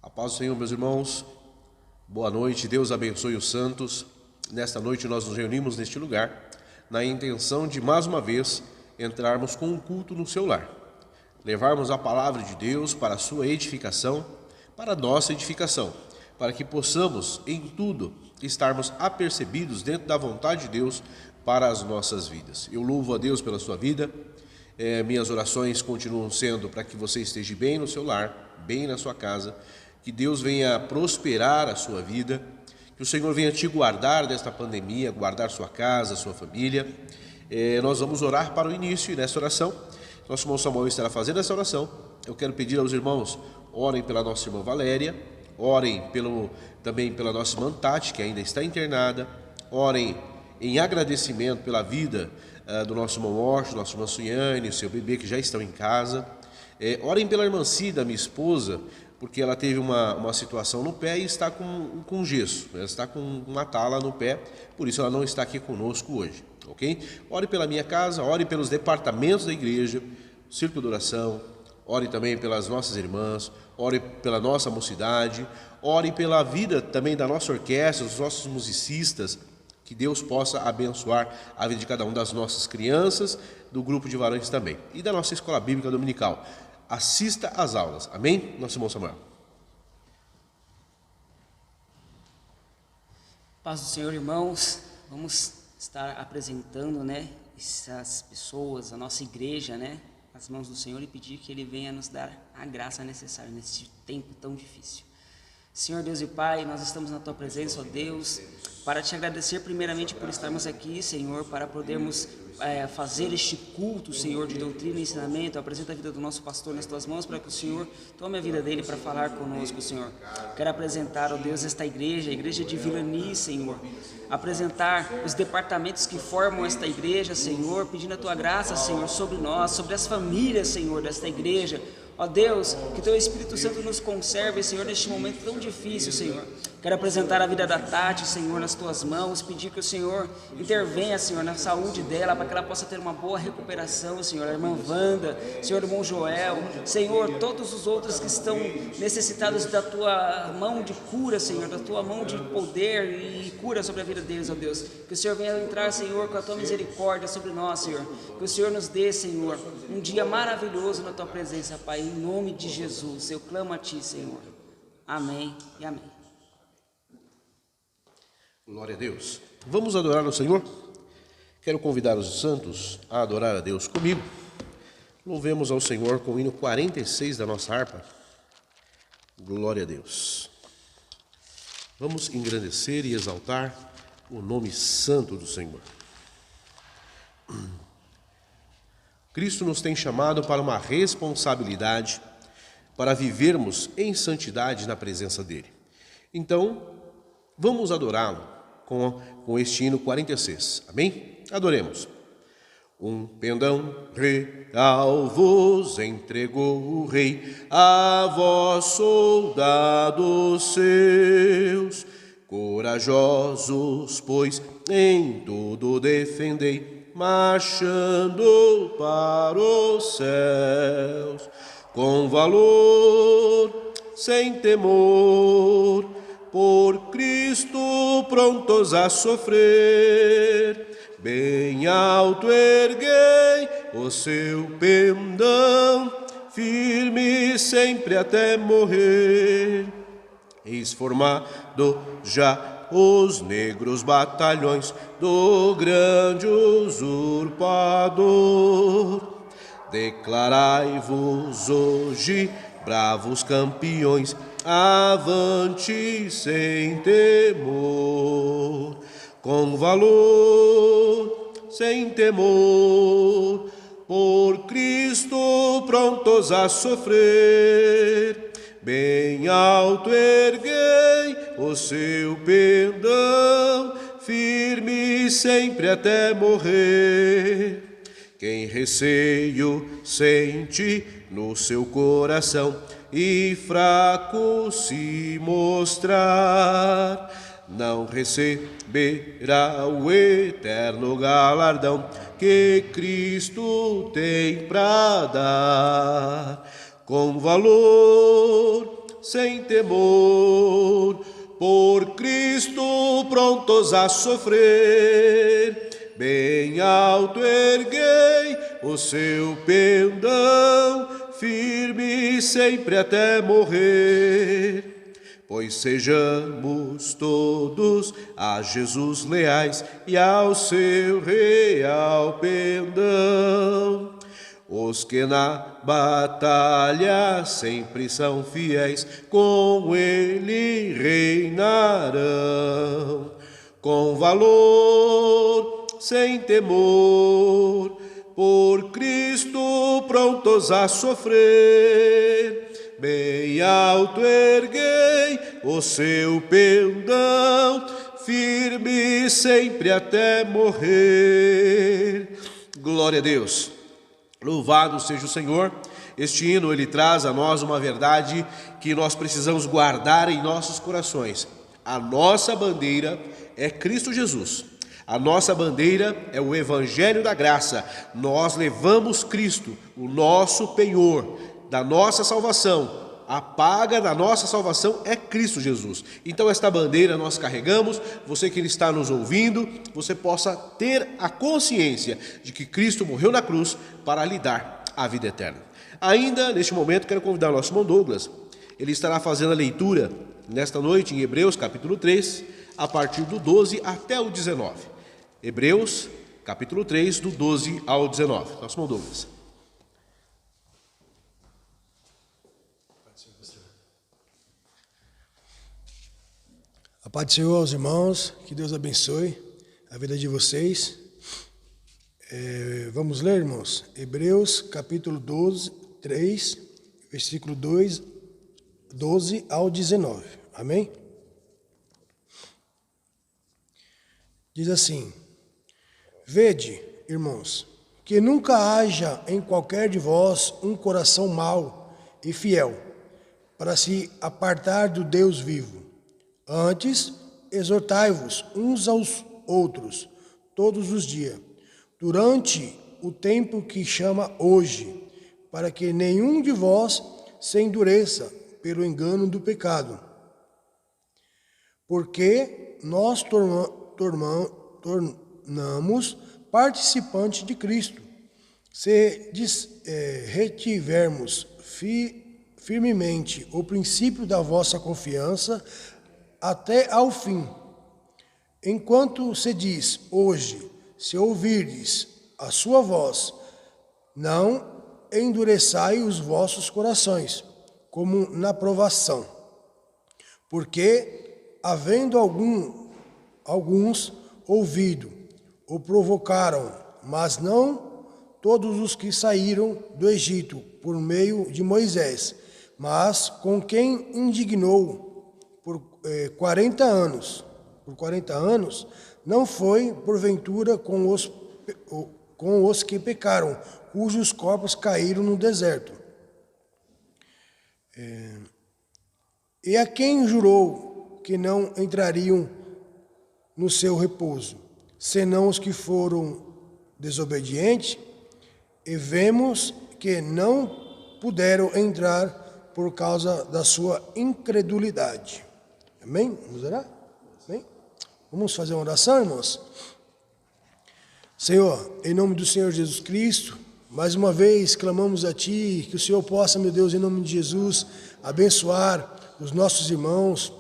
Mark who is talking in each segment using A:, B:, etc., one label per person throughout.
A: A paz do Senhor, meus irmãos. Boa noite, Deus abençoe os santos. Nesta noite nós nos reunimos neste lugar, na intenção de, mais uma vez, entrarmos com um culto no seu lar. Levarmos a palavra de Deus para a sua edificação, para a nossa edificação, para que possamos, em tudo, estarmos apercebidos dentro da vontade de Deus para as nossas vidas. Eu louvo a Deus pela sua vida. Minhas orações continuam sendo para que você esteja bem no seu lar, bem na sua casa, que Deus venha prosperar a sua vida, que o Senhor venha te guardar desta pandemia, guardar sua casa, sua família. Nós vamos orar para o início, e nessa oração, nosso irmão Samuel estará fazendo essa oração. Eu quero pedir aos irmãos, orem pela nossa irmã Valéria, orem também pela nossa irmã Tati, que ainda está internada, orem em agradecimento pela vida do nosso irmão Orso, nossa irmã Suiane, o seu bebê que já estão em casa. Orem pela irmã Cida, minha esposa, porque ela teve uma situação no pé e está com gesso, ela está com uma tala no pé, por isso ela não está aqui conosco hoje, ok? Ore pela minha casa, ore pelos departamentos da igreja, círculo de oração, ore também pelas nossas irmãs, ore pela nossa mocidade, ore pela vida também da nossa orquestra, dos nossos musicistas, que Deus possa abençoar a vida de cada uma das nossas crianças, do grupo de varões também, e da nossa escola bíblica dominical. Assista às aulas, amém? Nosso irmão Samuel.
B: Paz do Senhor, irmãos. Vamos estar apresentando, essas pessoas, a nossa igreja, as mãos do Senhor, e pedir que Ele venha nos dar a graça necessária nesse tempo tão difícil. Senhor Deus e Pai, nós estamos na Tua presença, ó Deus, para Te agradecer primeiramente por estarmos aqui, Senhor, para podermos fazer este culto, Senhor, de doutrina e ensinamento. Apresenta a vida do nosso pastor nas Tuas mãos, para que o Senhor tome a vida dele para falar conosco, Senhor. Quero apresentar, ó Deus, esta igreja, a igreja de Vilani, Senhor. Apresentar os departamentos que formam esta igreja, Senhor, pedindo a Tua graça, Senhor, sobre nós, sobre as famílias, Senhor, desta igreja. Ó Deus, que Teu Espírito Santo nos conserve, Senhor, neste momento tão difícil, Senhor. Quero apresentar a vida da Tati, Senhor, nas Tuas mãos, pedir que o Senhor intervenha, Senhor, na saúde dela, para que ela possa ter uma boa recuperação, Senhor. A irmã Wanda, Senhor, o irmão Joel, Senhor, todos os outros que estão necessitados da Tua mão de cura, Senhor, da Tua mão de poder e cura sobre a vida deles, ó Deus. Que o Senhor venha entrar, Senhor, com a Tua misericórdia sobre nós, Senhor. Que o Senhor nos dê, Senhor, um dia maravilhoso na Tua presença, Pai, em nome de Jesus. Eu clamo a Ti, Senhor. Amém e amém.
A: Glória a Deus. Vamos adorar o Senhor? Quero convidar os santos a adorar a Deus comigo. Louvemos ao Senhor com o hino 46 da nossa harpa. Glória a Deus. Vamos engrandecer e exaltar o nome santo do Senhor. Cristo nos tem chamado para uma responsabilidade, para vivermos em santidade na presença dEle. Então, vamos adorá-lo com este hino 46. Amém? Adoremos. Um pendão real vos entregou o Rei, a vós, soldados seus, corajosos, pois em tudo defendei, marchando para os céus, com valor, sem temor, por Cristo prontos a sofrer. Bem alto erguei o seu pendão, firme sempre até morrer. Eis formado já os negros batalhões do grande usurpador. Declarai-vos hoje, bravos campeões, avante sem temor, com valor, sem temor, por Cristo prontos a sofrer. Bem alto erguei o seu pendão, firme sempre até morrer. Quem receio sente no seu coração e fraco se mostrar, não receberá o eterno galardão que Cristo tem pra dar. Com valor, sem temor, por Cristo prontos a sofrer. Bem alto erguei o seu pendão, firme sempre até morrer. Pois sejamos todos a Jesus leais e ao seu real pendão. Os que na batalha sempre são fiéis, com ele reinarão. Com valor, sem temor, por Cristo prontos a sofrer. Bem alto erguei o seu pendão, firme sempre até morrer. Glória a Deus. Louvado seja o Senhor. Este hino, ele traz a nós uma verdade que nós precisamos guardar em nossos corações. A nossa bandeira é Cristo Jesus. A nossa bandeira é o Evangelho da Graça. Nós levamos Cristo, o nosso penhor da nossa salvação. A paga da nossa salvação é Cristo Jesus. Então esta bandeira nós carregamos. Você que está nos ouvindo, você possa ter a consciência de que Cristo morreu na cruz para lhe dar a vida eterna. Ainda neste momento quero convidar o nosso irmão Douglas. Ele estará fazendo a leitura nesta noite em Hebreus capítulo 3, a partir do 12 até o 19. Hebreus capítulo 3, do 12 ao 19. Nosso irmão Douglas.
C: A paz do Senhor aos irmãos, que Deus abençoe a vida de vocês. Vamos ler, irmãos, Hebreus capítulo 3, versículo 12 ao 19, amém? Diz assim: Vede, irmãos, que nunca haja em qualquer de vós um coração mau e fiel, para se apartar do Deus vivo. Antes, exortai-vos uns aos outros, todos os dias, durante o tempo que chama hoje, para que nenhum de vós se endureça pelo engano do pecado. Porque nós tornamos participantes de Cristo, se retivermos firmemente o princípio da vossa confiança até ao fim. Enquanto se diz hoje, se ouvirdes a sua voz, não endureçai os vossos corações, como na provação. Porque, havendo alguns ouvido, o provocaram, mas não todos os que saíram do Egito por meio de Moisés, mas com quem indignou por 40 anos. Por 40 anos, não foi, porventura, com os que pecaram, cujos corpos caíram no deserto. E a quem jurou que não entrariam no seu repouso, senão os que foram desobedientes? E vemos que não puderam entrar por causa da sua incredulidade. Amém? Vamos orar? Amém? Vamos fazer uma oração, irmãos? Senhor, em nome do Senhor Jesus Cristo, mais uma vez clamamos a Ti, que o Senhor possa, meu Deus, em nome de Jesus, abençoar os nossos irmãos,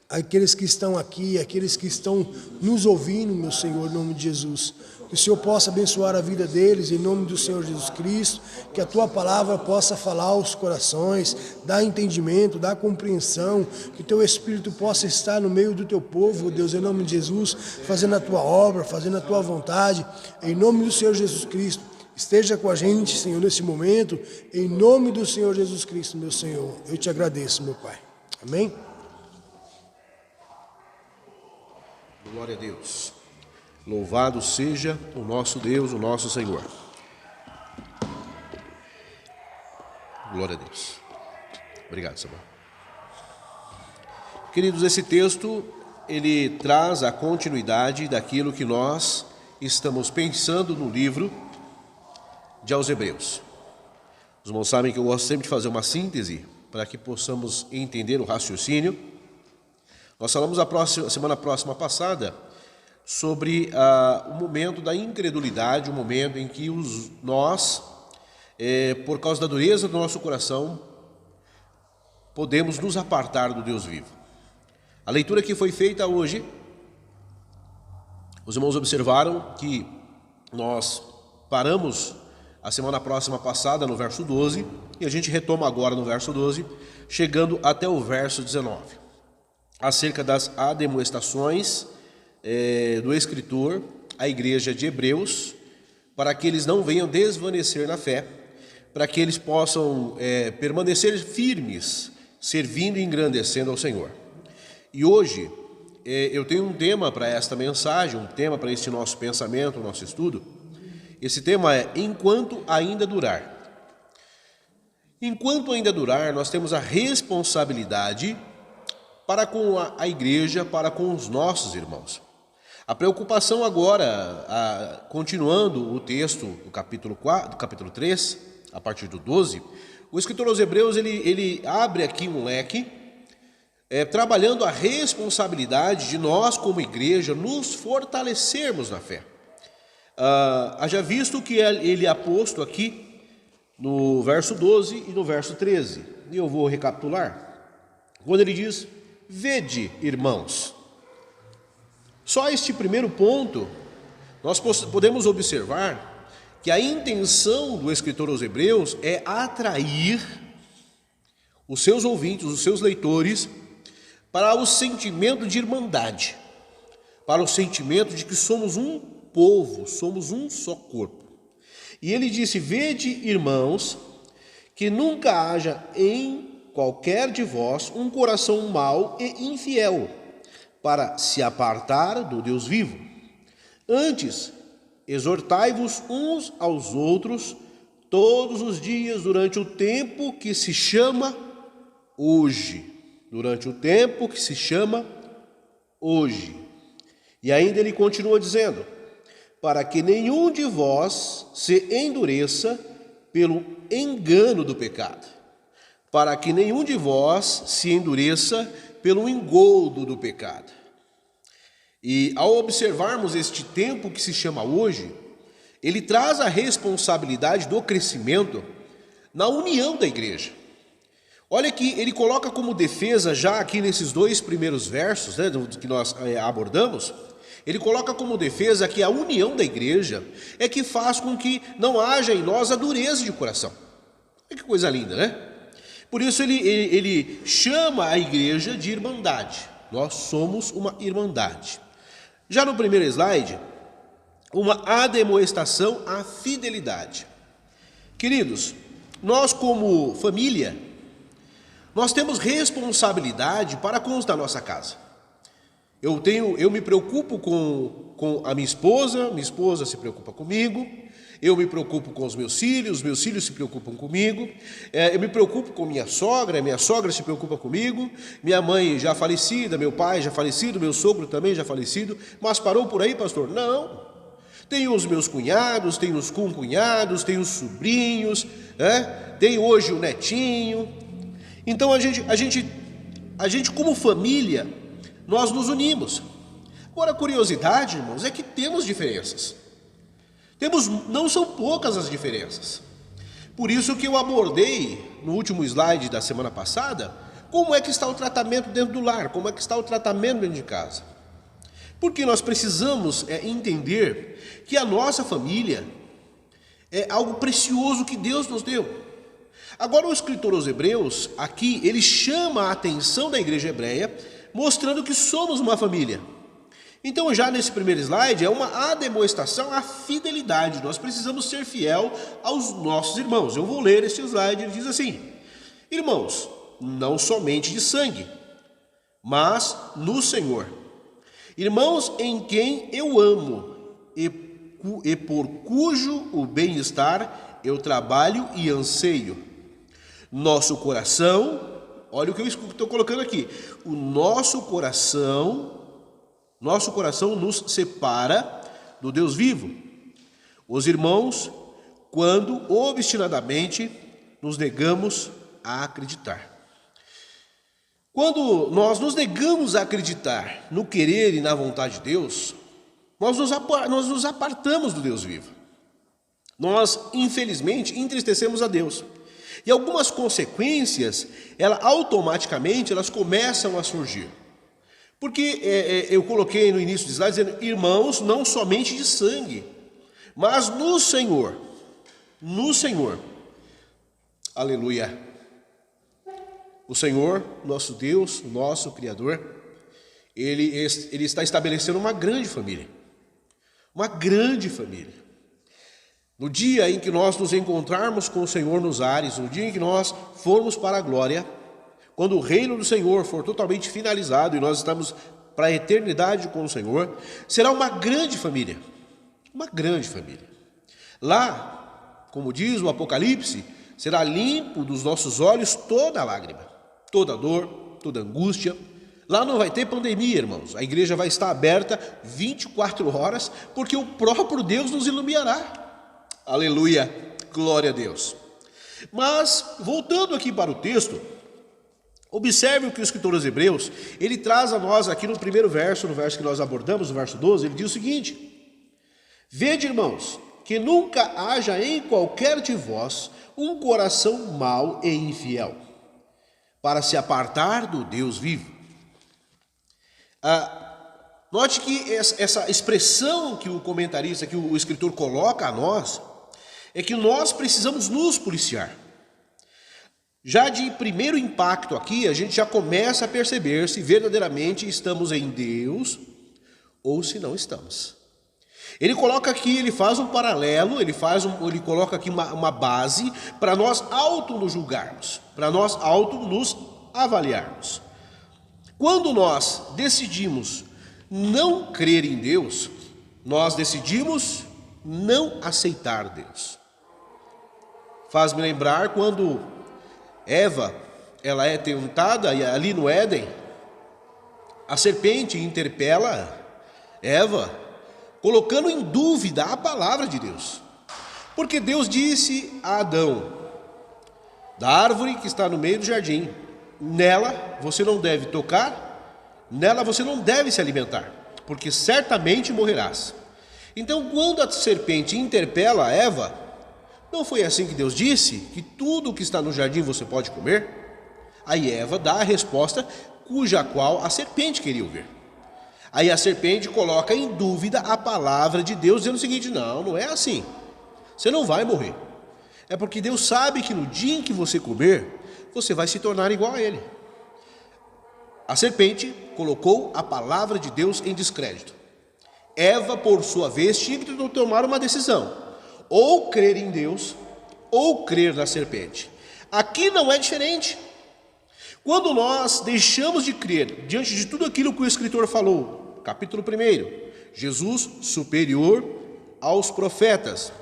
C: aqueles que estão aqui, aqueles que estão nos ouvindo, meu Senhor, em nome de Jesus. Que o Senhor possa abençoar a vida deles, em nome do Senhor Jesus Cristo, que a Tua palavra possa falar aos corações, dar entendimento, dar compreensão, que o Teu Espírito possa estar no meio do Teu povo, Deus, em nome de Jesus, fazendo a Tua obra, fazendo a Tua vontade, em nome do Senhor Jesus Cristo. Esteja com a gente, Senhor, nesse momento, em nome do Senhor Jesus Cristo, meu Senhor. Eu te agradeço, meu Pai. Amém?
A: Glória a Deus. Louvado seja o nosso Deus, o nosso Senhor. Glória a Deus. Obrigado, Samuel. Queridos, esse texto, ele traz a continuidade daquilo que nós estamos pensando no livro de aos Hebreus. Os irmãos sabem que eu gosto sempre de fazer uma síntese para que possamos entender o raciocínio. Nós falamos semana próxima passada sobre o momento da incredulidade, o momento em que nós, por causa da dureza do nosso coração, podemos nos apartar do Deus vivo. A leitura que foi feita hoje, os irmãos observaram que nós paramos a semana próxima passada no verso 12 e a gente retoma agora no verso 12, chegando até o verso 19, acerca das admoestações do escritor à igreja de Hebreus, para que eles não venham desvanecer na fé, para que eles possam permanecer firmes, servindo e engrandecendo ao Senhor. E hoje eu tenho um tema para esta mensagem, um tema para este nosso pensamento, nosso estudo. Esse tema é enquanto ainda durar. Enquanto ainda durar, nós temos a responsabilidade para com a igreja, para com os nossos irmãos. A preocupação agora, continuando o texto do capítulo 3, a partir do 12, o escritor aos Hebreus ele abre aqui um leque, trabalhando a responsabilidade de nós como igreja nos fortalecermos na fé. Haja visto que ele é posto aqui no verso 12 e no verso 13, e eu vou recapitular, quando ele diz: vede, irmãos. Só este primeiro ponto, nós podemos observar que a intenção do escritor aos Hebreus é atrair os seus ouvintes, os seus leitores, para o sentimento de irmandade, para o sentimento de que somos um povo, somos um só corpo. E ele disse: vede, irmãos, que nunca haja em qualquer de vós um coração mau e infiel, para se apartar do Deus vivo. Antes, exortai-vos uns aos outros todos os dias durante o tempo que se chama hoje. Durante o tempo que se chama hoje. E ainda ele continua dizendo: para que nenhum de vós se endureça pelo engano do pecado. Para que nenhum de vós se endureça pelo engodo do pecado. E ao observarmos este tempo que se chama hoje, ele traz a responsabilidade do crescimento na união da igreja. Olha que ele coloca como defesa, já aqui nesses dois primeiros versos, que nós abordamos, ele coloca como defesa que a união da igreja é que faz com que não haja em nós a dureza de coração. Que coisa linda, né? Por isso ele chama a igreja de irmandade. Nós somos uma irmandade. Já no primeiro slide, uma admoestação à fidelidade. Queridos, nós como família, nós temos responsabilidade para com os da nossa casa. Eu me preocupo com a minha esposa se preocupa comigo, eu me preocupo com os meus filhos se preocupam comigo, eu me preocupo com minha sogra se preocupa comigo, minha mãe já falecida, meu pai já falecido, meu sogro também já falecido, mas parou por aí, pastor? Não. Tenho os meus cunhados, tenho os concunhados, tenho os sobrinhos, tenho hoje o netinho. Então a gente como família, nós nos unimos. Agora a curiosidade, irmãos, é que temos diferenças. Não são poucas as diferenças. Por isso que eu abordei no último slide da semana passada, como é que está o tratamento dentro do lar, como é que está o tratamento dentro de casa. Porque nós precisamos entender que a nossa família é algo precioso que Deus nos deu. Agora o escritor aos Hebreus, aqui, ele chama a atenção da igreja hebreia, mostrando que somos uma família. Então já nesse primeiro slide é uma admoestação à fidelidade. Nós precisamos ser fiel aos nossos irmãos. Eu vou ler esse slide, ele diz assim: irmãos, não somente de sangue, mas no Senhor. Irmãos em quem eu amo e por cujo o bem-estar eu trabalho e anseio. Nosso coração, olha o que eu estou colocando aqui, o nosso coração nos separa do Deus vivo. Os irmãos, quando obstinadamente nos negamos a acreditar. Quando nós nos negamos a acreditar no querer e na vontade de Deus, nós nos apartamos do Deus vivo. Nós, infelizmente, entristecemos a Deus. E algumas consequências, automaticamente, elas começam a surgir. Porque eu coloquei no início do slide dizendo, irmãos, não somente de sangue, mas no Senhor. No Senhor. Aleluia. O Senhor, nosso Deus, nosso Criador, Ele está estabelecendo uma grande família. Uma grande família. No dia em que nós nos encontrarmos com o Senhor nos ares, no dia em que nós formos para a glória, quando o reino do Senhor for totalmente finalizado e nós estamos para a eternidade com o Senhor, será uma grande família. Uma grande família. Lá, como diz o Apocalipse, será limpo dos nossos olhos toda lágrima, toda dor, toda angústia. Lá não vai ter pandemia, irmãos. A igreja vai estar aberta 24 horas, porque o próprio Deus nos iluminará. Aleluia, glória a Deus. Mas, voltando aqui para o texto, observe o que o escritor aos Hebreus, ele traz a nós aqui no primeiro verso, no verso que nós abordamos, no verso 12, ele diz o seguinte: vede, irmãos, que nunca haja em qualquer de vós um coração mau e infiel, para se apartar do Deus vivo. Note que essa expressão que o comentarista, que o escritor coloca a nós, é que nós precisamos nos policiar. Já de primeiro impacto aqui, a gente já começa a perceber se verdadeiramente estamos em Deus ou se não estamos. Ele coloca aqui, ele faz um paralelo, ele coloca aqui uma base para nós nos julgarmos, para nós nos avaliarmos. Quando nós decidimos não crer em Deus, nós decidimos não aceitar Deus. Faz-me lembrar quando Eva, ela é tentada e ali no Éden, a serpente interpela Eva, colocando em dúvida a palavra de Deus. Porque Deus disse a Adão, da árvore que está no meio do jardim, nela você não deve tocar, nela você não deve se alimentar, porque certamente morrerás. Então, quando a serpente interpela Eva, não foi assim que Deus disse? Que tudo que está no jardim você pode comer? Aí Eva dá a resposta cuja qual a serpente queria ouvir. Aí a serpente coloca em dúvida a palavra de Deus, dizendo o seguinte: não é assim. Você não vai morrer. É porque Deus sabe que no dia em que você comer, você vai se tornar igual a Ele. A serpente colocou a palavra de Deus em descrédito. Eva, por sua vez, tinha que tomar uma decisão. Ou crer em Deus, ou crer na serpente. Aqui não é diferente. Quando nós deixamos de crer diante de tudo aquilo que o escritor falou, capítulo 1, Jesus superior aos profetas.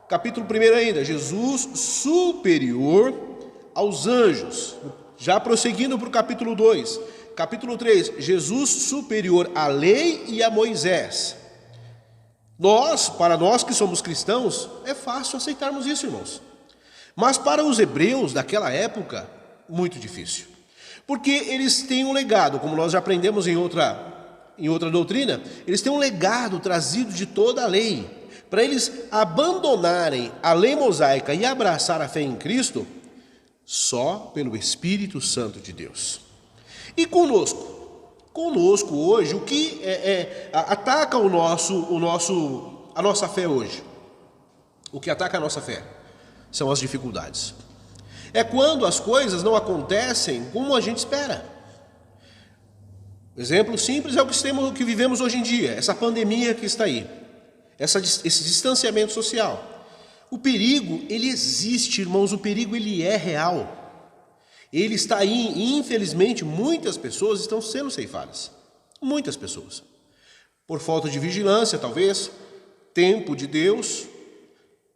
A: Capítulo 1 ainda, Jesus superior aos anjos. Já prosseguindo para o capítulo 2, capítulo 3, Jesus superior à lei e a Moisés. Para nós que somos cristãos, é fácil aceitarmos isso, irmãos. Mas para os hebreus daquela época, muito difícil. Porque eles têm um legado, como nós já aprendemos em outra doutrina, eles têm um legado trazido de toda a lei. Para eles abandonarem a lei mosaica e abraçar a fé em Cristo, só pelo Espírito Santo de Deus. E conosco? Conosco hoje, o que ataca a nossa fé hoje? O que ataca a nossa fé são as dificuldades. É quando as coisas não acontecem como a gente espera. Exemplo simples é o que vivemos hoje em dia, essa pandemia que está aí, esse distanciamento social. O perigo, ele existe, irmãos, o perigo ele é real. Ele está aí e, infelizmente, muitas pessoas estão sendo ceifadas. Muitas pessoas. Por falta de vigilância, talvez, tempo de Deus.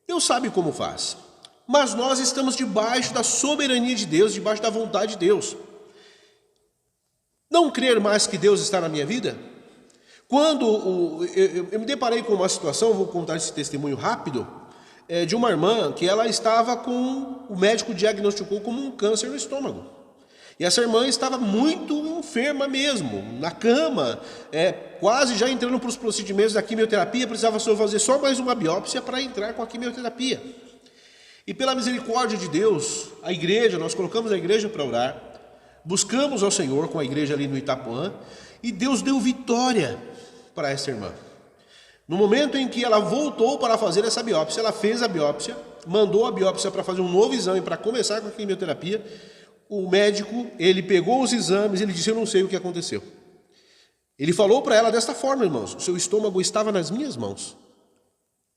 A: Deus sabe como faz. Mas nós estamos debaixo da soberania de Deus, debaixo da vontade de Deus. Não crer mais que Deus está na minha vida? Quando eu me deparei com uma situação, vou contar esse testemunho rápido, de uma irmã que ela estava o médico diagnosticou como um câncer no estômago. E essa irmã estava muito enferma mesmo, na cama, quase já entrando para os procedimentos da quimioterapia, precisava só fazer só mais uma biópsia para entrar com a quimioterapia. E pela misericórdia de Deus, a igreja, nós colocamos a igreja para orar, buscamos ao Senhor com a igreja ali no Itapuã, e Deus deu vitória para essa irmã. No momento em que ela voltou para fazer essa biópsia, ela fez a biópsia, mandou a biópsia para fazer um novo exame para começar com a quimioterapia. O médico, ele pegou os exames, ele disse: eu não sei o que aconteceu. Ele falou para ela desta forma, irmãos: o seu estômago estava nas minhas mãos.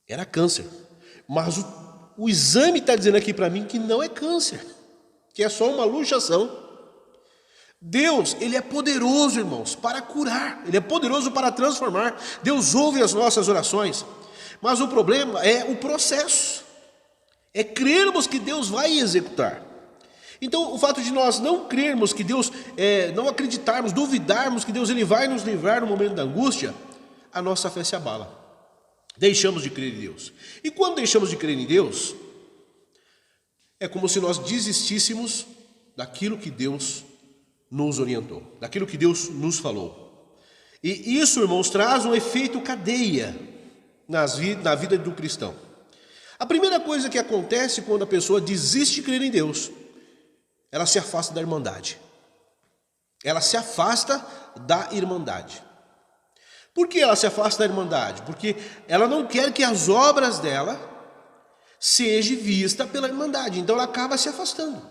A: Era câncer. Mas o exame está dizendo aqui para mim que não é câncer, que é só uma luxação. Deus, Ele é poderoso, irmãos, para curar. Ele é poderoso para transformar. Deus ouve as nossas orações. Mas o problema é o processo. É crermos que Deus vai executar. Então, o fato de nós não crermos que Deus, não acreditarmos, duvidarmos que Deus ele vai nos livrar no momento da angústia, a nossa fé se abala. Deixamos de crer em Deus. E quando deixamos de crer em Deus, é como se nós desistíssemos daquilo que Deus nos orientou, daquilo que Deus nos falou. E isso, irmãos, traz um efeito cadeia na vida do cristão. A primeira coisa que acontece quando a pessoa desiste de crer em Deus, ela se afasta da irmandade. Ela se afasta da irmandade. Por que ela se afasta da irmandade? Porque ela não quer que as obras dela sejam vistas pela irmandade. Então ela acaba se afastando.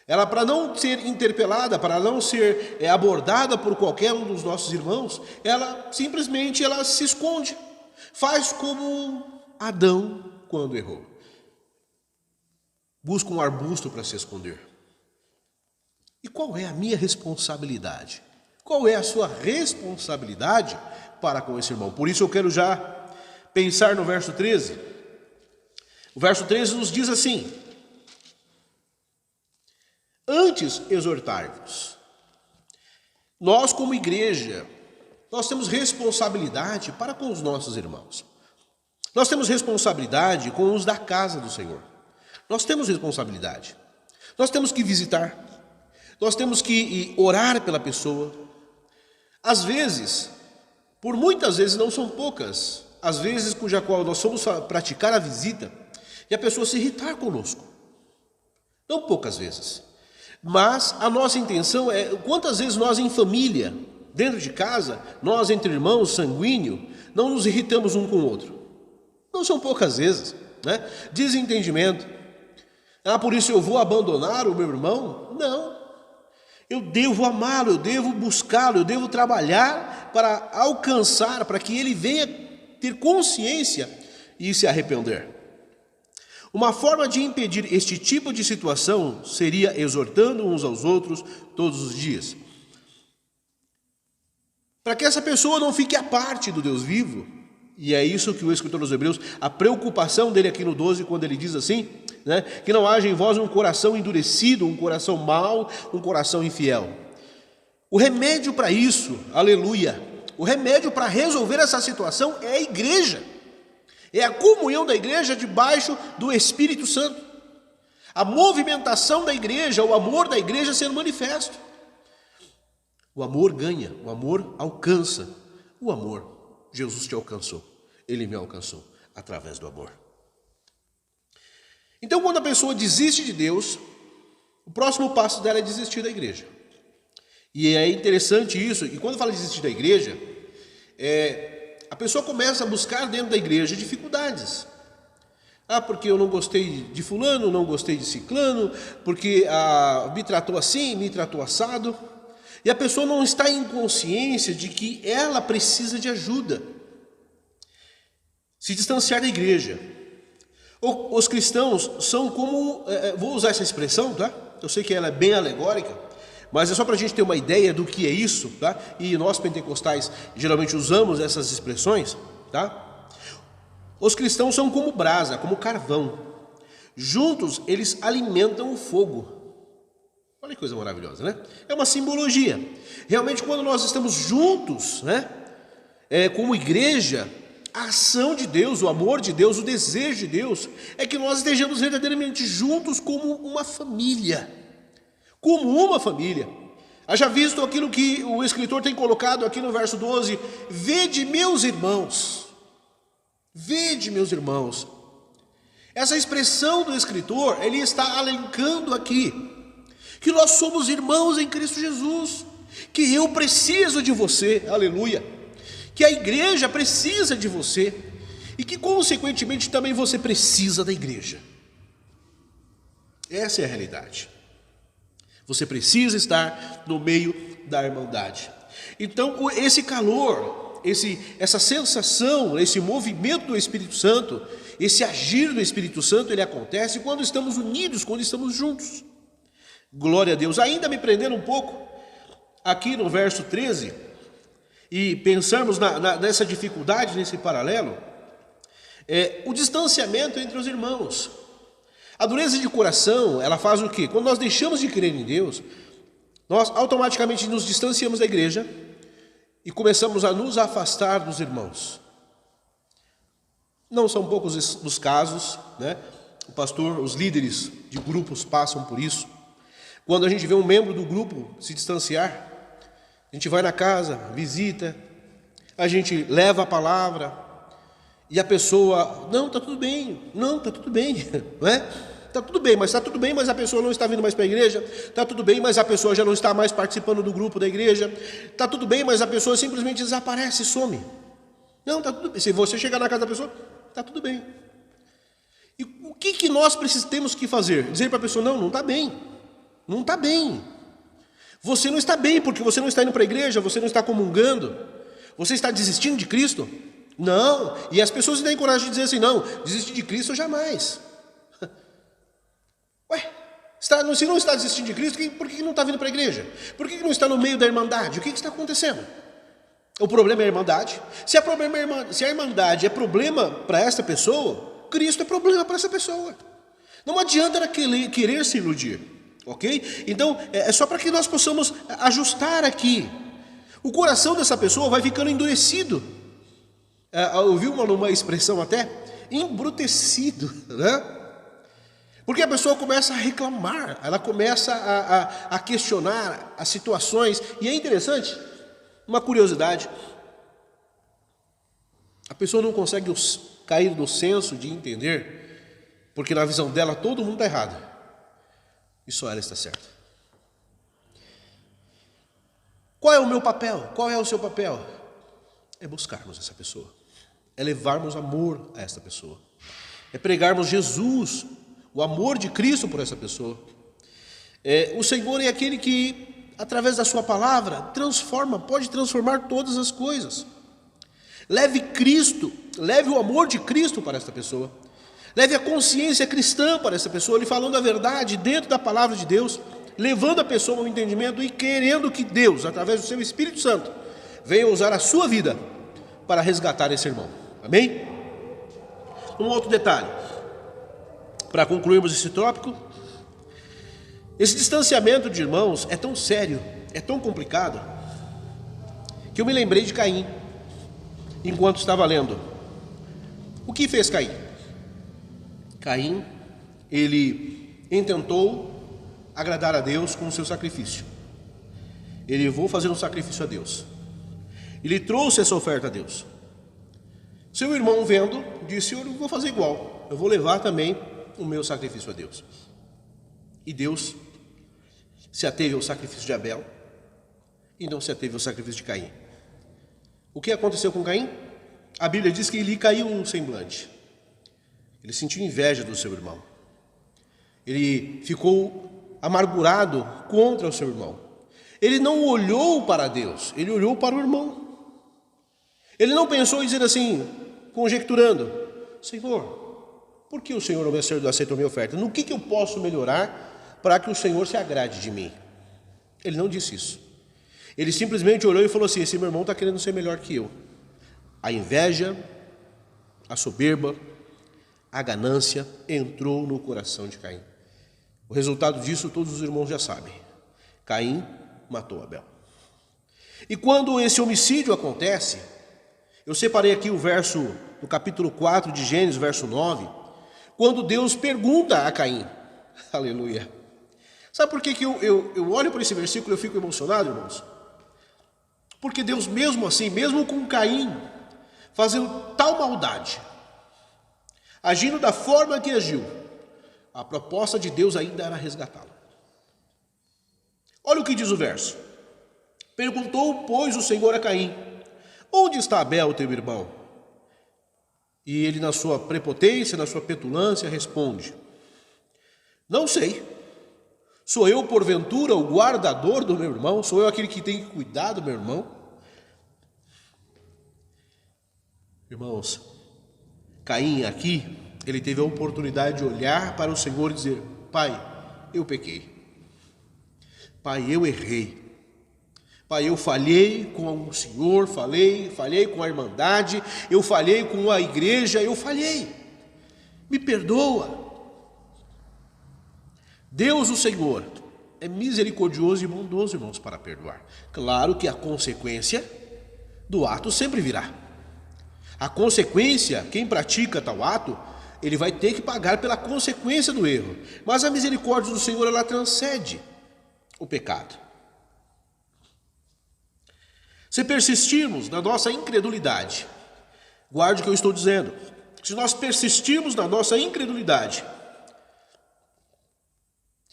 A: Ela, para não ser interpelada, para não ser abordada por qualquer um dos nossos irmãos, ela simplesmente se esconde. Faz como Adão quando errou. Busca um arbusto para se esconder. E qual é a minha responsabilidade? Qual é a sua responsabilidade para com esse irmão? Por isso eu quero já pensar no verso 13. O verso 13 nos diz assim: antes exortai-vos. Nós como igreja, nós temos responsabilidade para com os nossos irmãos. Nós temos responsabilidade com os da casa do Senhor. Nós temos responsabilidade. Nós temos que visitar. Nós temos que orar pela pessoa. Às vezes, por muitas vezes, não são poucas, as vezes cuja qual nós fomos praticar a visita e a pessoa se irritar conosco. Não poucas vezes. Mas a nossa intenção é, quantas vezes nós em família, dentro de casa, nós entre irmãos, sanguíneo, não nos irritamos um com o outro. Não são poucas vezes, né? Desentendimento. Por isso eu vou abandonar o meu irmão? Não. Eu devo amá-lo, eu devo buscá-lo, eu devo trabalhar para alcançar, para que ele venha ter consciência e se arrepender. Uma forma de impedir este tipo de situação seria exortando uns aos outros todos os dias. Para que essa pessoa não fique à parte do Deus vivo, e é isso que o escritor dos Hebreus, a preocupação dele aqui no 12, quando ele diz assim, né, que não haja em vós um coração endurecido, um coração mau, um coração infiel. O remédio para isso, aleluia, o remédio para resolver essa situação é a igreja. É a comunhão da igreja debaixo do Espírito Santo. A movimentação da igreja, o amor da igreja sendo manifesto. O amor ganha, o amor alcança. O amor, Jesus te alcançou, Ele me alcançou através do amor. Então, quando a pessoa desiste de Deus, o próximo passo dela é desistir da igreja. E é interessante isso, e quando fala desistir da igreja, a pessoa começa a buscar dentro da igreja dificuldades. Porque eu não gostei de fulano, não gostei de ciclano, porque me tratou assim, me tratou assado. E a pessoa não está em consciência de que ela precisa de ajuda. Se distanciar da igreja. Os cristãos são como, vou usar essa expressão, tá? Eu sei que ela é bem alegórica, mas é só para a gente ter uma ideia do que é isso, tá? E nós pentecostais geralmente usamos essas expressões, tá? Os cristãos são como brasa, como carvão. Juntos eles alimentam o fogo. Olha que coisa maravilhosa, né? É uma simbologia. Realmente quando nós estamos juntos, né? Como igreja, a ação de Deus, o amor de Deus, o desejo de Deus é que nós estejamos verdadeiramente juntos como uma família, como uma família. Haja visto aquilo que o escritor tem colocado aqui no verso 12: vede, meus irmãos. Vede, meus irmãos. Essa expressão do escritor, ele está alencando aqui que nós somos irmãos em Cristo Jesus, que eu preciso de você, aleluia, que a igreja precisa de você e que consequentemente também você precisa da igreja. Essa é a realidade. Você precisa estar no meio da irmandade. Então esse calor, essa sensação, esse movimento do Espírito Santo, esse agir do Espírito Santo, ele acontece quando estamos unidos, quando estamos juntos. Glória a Deus. Ainda me prendendo um pouco aqui no verso 13 e pensarmos nessa dificuldade, nesse paralelo, o distanciamento entre os irmãos. A dureza de coração, ela faz o quê? Quando nós deixamos de crer em Deus, nós automaticamente nos distanciamos da igreja e começamos a nos afastar dos irmãos. Não são poucos os casos, né? O pastor, os líderes de grupos passam por isso. Quando a gente vê um membro do grupo se distanciar, a gente vai na casa, visita, a gente leva a palavra e a pessoa, não, está tudo bem, não, está tudo bem, não é? Está tudo bem, mas a pessoa não está vindo mais para a igreja, está tudo bem, mas a pessoa já não está mais participando do grupo da igreja, está tudo bem, mas a pessoa simplesmente desaparece, some. Não, está tudo bem. Se você chegar na casa da pessoa, está tudo bem. E o que nós temos que fazer? Dizer para a pessoa, não está bem, não está bem. Você não está bem porque você não está indo para a igreja, você não está comungando, você está desistindo de Cristo? Não, e as pessoas têm coragem de dizer assim, não, desistir de Cristo jamais. Ué, se não está desistindo de Cristo, por que não está vindo para a igreja? Por que não está no meio da irmandade? O que está acontecendo? O problema é a irmandade. Se a irmandade é problema para essa pessoa, Cristo é problema para essa pessoa. Não adianta ela querer se iludir, ok? Então, é só para que nós possamos ajustar aqui. O coração dessa pessoa vai ficando endurecido. Ouvi uma expressão até, embrutecido, né? Porque a pessoa começa a reclamar, ela começa a questionar as situações. E é interessante, uma curiosidade, a pessoa não consegue cair no senso de entender, porque na visão dela todo mundo está errado, e só ela está certa. Qual é o meu papel? Qual é o seu papel? É buscarmos essa pessoa, é levarmos amor a esta pessoa, é pregarmos Jesus, o amor de Cristo por essa pessoa. O Senhor é aquele que, através da sua palavra, pode transformar todas as coisas. Leve Cristo, leve o amor de Cristo para esta pessoa. Leve a consciência cristã para essa pessoa, lhe falando a verdade dentro da palavra de Deus, levando a pessoa ao entendimento e querendo que Deus, através do seu Espírito Santo, venha usar a sua vida para resgatar esse irmão. Amém? Um outro detalhe, para concluirmos esse tópico, esse distanciamento de irmãos é tão sério, é tão complicado, que eu me lembrei de Caim, enquanto estava lendo. O que fez Caim? Caim, ele intentou agradar a Deus com o seu sacrifício. Ele vou fazer um sacrifício a Deus. Ele trouxe essa oferta a Deus. Seu irmão vendo, disse, eu vou fazer igual, eu vou levar também o meu sacrifício a Deus. E Deus se ateve ao sacrifício de Abel e não se ateve ao sacrifício de Caim. O que aconteceu com Caim? A Bíblia diz que ele caiu um semblante. Ele sentiu inveja do seu irmão. Ele ficou amargurado contra o seu irmão. Ele não olhou para Deus, ele olhou para o irmão. Ele não pensou em dizer assim, conjecturando, Senhor, por que o Senhor não aceitou a minha oferta? No que eu posso melhorar para que o Senhor se agrade de mim? Ele não disse isso. Ele simplesmente olhou e falou assim, esse meu irmão está querendo ser melhor que eu. A inveja, a soberba, a ganância entrou no coração de Caim. O resultado disso todos os irmãos já sabem. Caim matou Abel. E quando esse homicídio acontece, eu separei aqui o verso, no capítulo 4 de Gênesis, verso 9, quando Deus pergunta a Caim, aleluia, Sabe por que eu olho para esse versículo e eu fico emocionado, irmãos? Porque Deus, mesmo assim, mesmo com Caim fazendo tal maldade, agindo da forma que agiu, a proposta de Deus ainda era resgatá-lo. Olha o que diz o verso. Perguntou, pois, o Senhor a Caim: onde está Abel, teu irmão? E ele, na sua prepotência, na sua petulância, responde: não sei. Sou eu, porventura, o guardador do meu irmão? Sou eu aquele que tem que cuidar do meu irmão? Irmãos, Caim aqui, ele teve a oportunidade de olhar para o Senhor e dizer: Pai, eu pequei. Pai, eu errei. Pai, eu falhei com o Senhor, falhei com a Irmandade, eu falhei com a igreja, eu falhei. Me perdoa. Deus, o Senhor, é misericordioso e bondoso, irmãos, para perdoar. Claro que a consequência do ato sempre virá. A consequência, quem pratica tal ato, ele vai ter que pagar pela consequência do erro. Mas a misericórdia do Senhor, ela transcende o pecado. Se persistirmos na nossa incredulidade, guarde o que eu estou dizendo, se nós persistirmos na nossa incredulidade,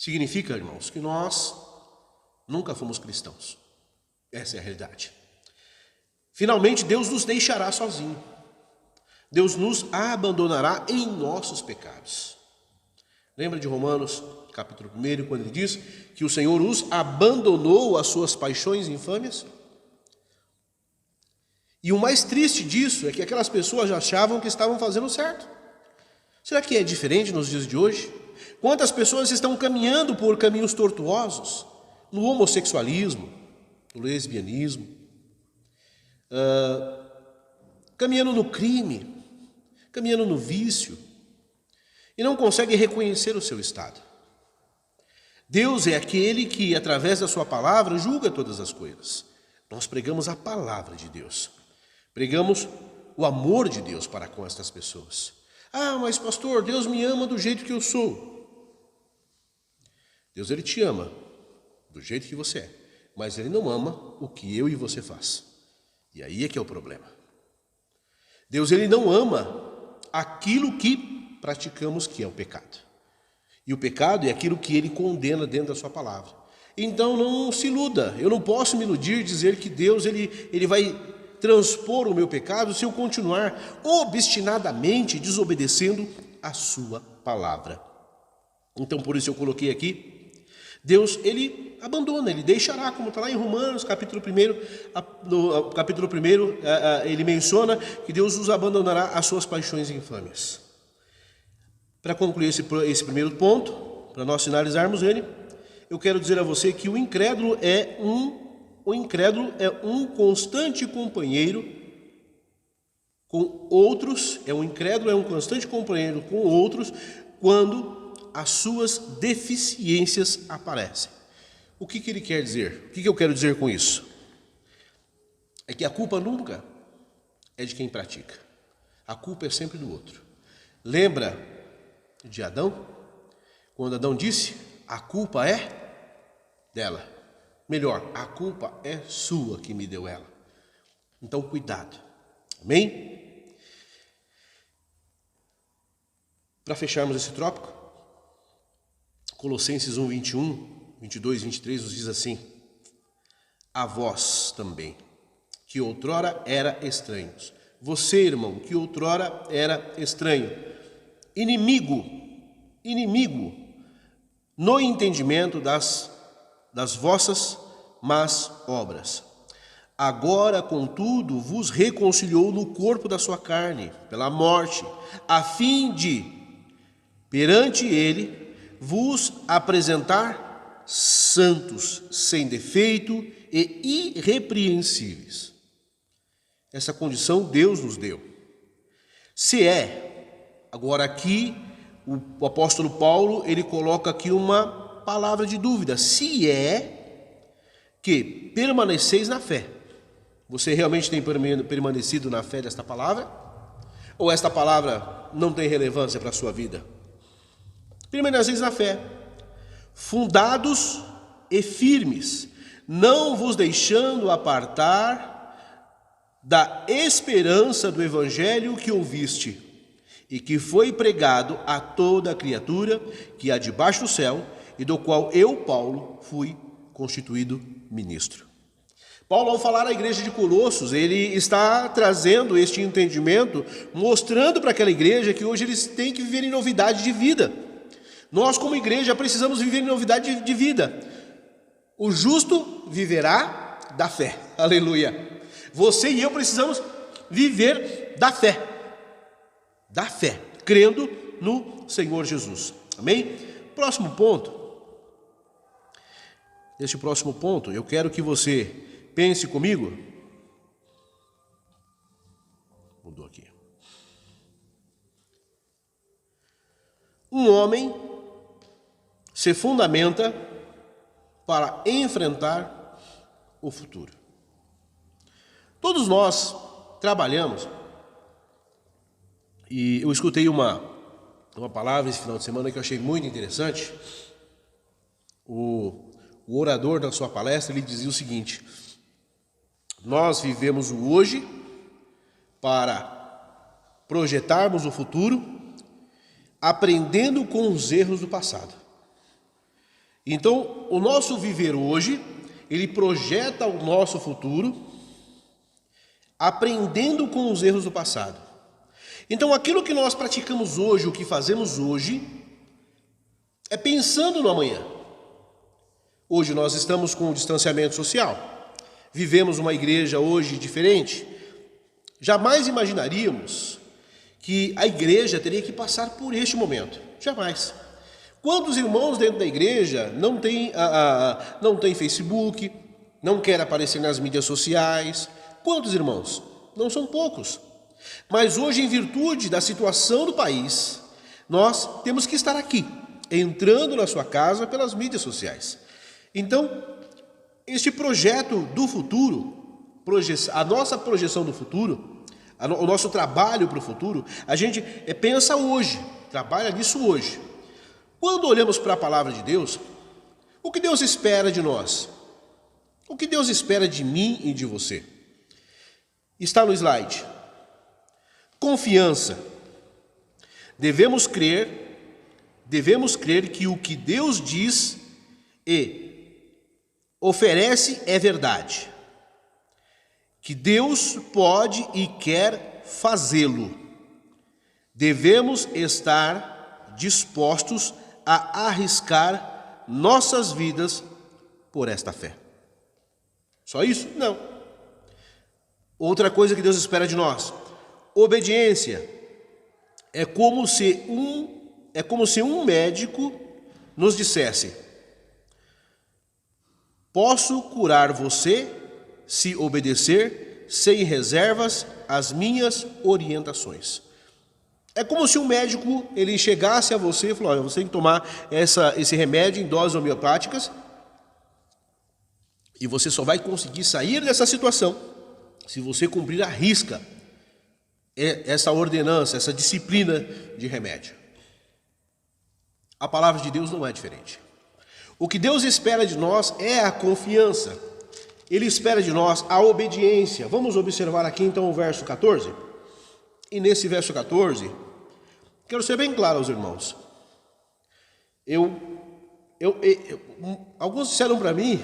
A: significa, irmãos, que nós nunca fomos cristãos. Essa é a realidade. Finalmente, Deus nos deixará sozinho. Deus nos abandonará em nossos pecados. Lembra de Romanos, capítulo 1, quando ele diz que o Senhor os abandonou às suas paixões e infâmias? E o mais triste disso é que aquelas pessoas achavam que estavam fazendo certo. Será que é diferente nos dias de hoje? Quantas pessoas estão caminhando por caminhos tortuosos, no homossexualismo, no lesbianismo, caminhando no crime, caminhando no vício, e não conseguem reconhecer o seu estado. Deus é aquele que, através da sua palavra, julga todas as coisas. Nós pregamos a palavra de Deus, pregamos o amor de Deus para com estas pessoas. Ah, mas pastor, Deus me ama do jeito que eu sou. Deus, ele te ama do jeito que você é, mas ele não ama o que eu e você faz. E aí é que é o problema. Deus, ele não ama aquilo que praticamos, que é o pecado. E o pecado é aquilo que ele condena dentro da sua palavra. Então não se iluda. Eu não posso me iludir e dizer que Deus ele vai transpor o meu pecado se eu continuar obstinadamente desobedecendo a sua palavra. Então por isso eu coloquei aqui, Deus, ele abandona, ele deixará, como está lá em Romanos, capítulo 1, no capítulo 1, ele menciona que Deus os abandonará às suas paixões infâmias. Para concluir esse primeiro ponto, para nós finalizarmos ele, eu quero dizer a você que o incrédulo é um constante companheiro com outros, é um constante companheiro com outros quando as suas deficiências aparecem. O que ele quer dizer? O que eu quero dizer com isso? É que a culpa nunca é de quem pratica. A culpa é sempre do outro. Lembra de Adão? Quando Adão disse, a culpa é dela. Melhor, a culpa é sua que me deu ela. Então, cuidado. Amém? Para fecharmos esse tópico, Colossenses 1, 21, 22, 23 nos diz assim: a vós também, que outrora era estranhos. Você, irmão, que outrora era estranho, inimigo, no entendimento das vossas más obras. Agora, contudo, vos reconciliou no corpo da sua carne, pela morte, a fim de, perante ele, vos apresentar santos, sem defeito e irrepreensíveis. Essa condição Deus nos deu. Se é, agora aqui, o apóstolo Paulo, ele coloca aqui uma palavra de dúvida. Se é que permaneceis na fé. Você realmente tem permanecido na fé desta palavra? Ou esta palavra não tem relevância para a sua vida? Permaneceis na fé, fundados e firmes, não vos deixando apartar da esperança do evangelho que ouviste e que foi pregado a toda criatura que há debaixo do céu, e do qual eu, Paulo, fui constituído ministro. Paulo, ao falar à igreja de Colossos, ele está trazendo este entendimento, mostrando para aquela igreja que hoje eles têm que viver em novidade de vida. Nós, como igreja, precisamos viver em novidade de vida. O justo viverá da fé. Aleluia. Você e eu precisamos viver da fé, crendo no Senhor Jesus. Amém? Próximo ponto. Neste próximo ponto, eu quero que você pense comigo. Mudou aqui. Um homem se fundamenta para enfrentar o futuro. Todos nós trabalhamos, e eu escutei uma palavra esse final de semana que eu achei muito interessante. O orador, na sua palestra, ele dizia o seguinte: nós vivemos o hoje para projetarmos o futuro, aprendendo com os erros do passado. Então, o nosso viver hoje, ele projeta o nosso futuro, aprendendo com os erros do passado. Então, aquilo que nós praticamos hoje, o que fazemos hoje, é pensando no amanhã. Hoje nós estamos com o distanciamento social, vivemos uma igreja hoje diferente. Jamais imaginaríamos que a igreja teria que passar por este momento. Jamais. Quantos irmãos dentro da igreja não tem Facebook, não quer aparecer nas mídias sociais? Quantos irmãos? Não são poucos. Mas hoje, em virtude da situação do país, nós temos que estar aqui, entrando na sua casa pelas mídias sociais. Então, este projeto do futuro, a nossa projeção do futuro, o nosso trabalho para o futuro, a gente pensa hoje, trabalha nisso hoje. Quando olhamos para a palavra de Deus, o que Deus espera de nós? O que Deus espera de mim e de você? Está no slide. Confiança. Devemos crer que o que Deus diz e oferece é verdade. Que Deus pode e quer fazê-lo. Devemos estar dispostos a arriscar nossas vidas por esta fé. Só isso? Não. Outra coisa que Deus espera de nós: obediência. É como se um médico nos dissesse: posso curar você se obedecer sem reservas às minhas orientações. É como se um médico ele chegasse a você e falou: olha, você tem que tomar esse remédio em doses homeopáticas e você só vai conseguir sair dessa situação se você cumprir à risca essa ordenança, essa disciplina de remédio. A palavra de Deus não é diferente. O que Deus espera de nós é a confiança. Ele espera de nós a obediência. Vamos observar aqui então o verso 14. E nesse verso 14, quero ser bem claro aos irmãos. Alguns disseram para mim,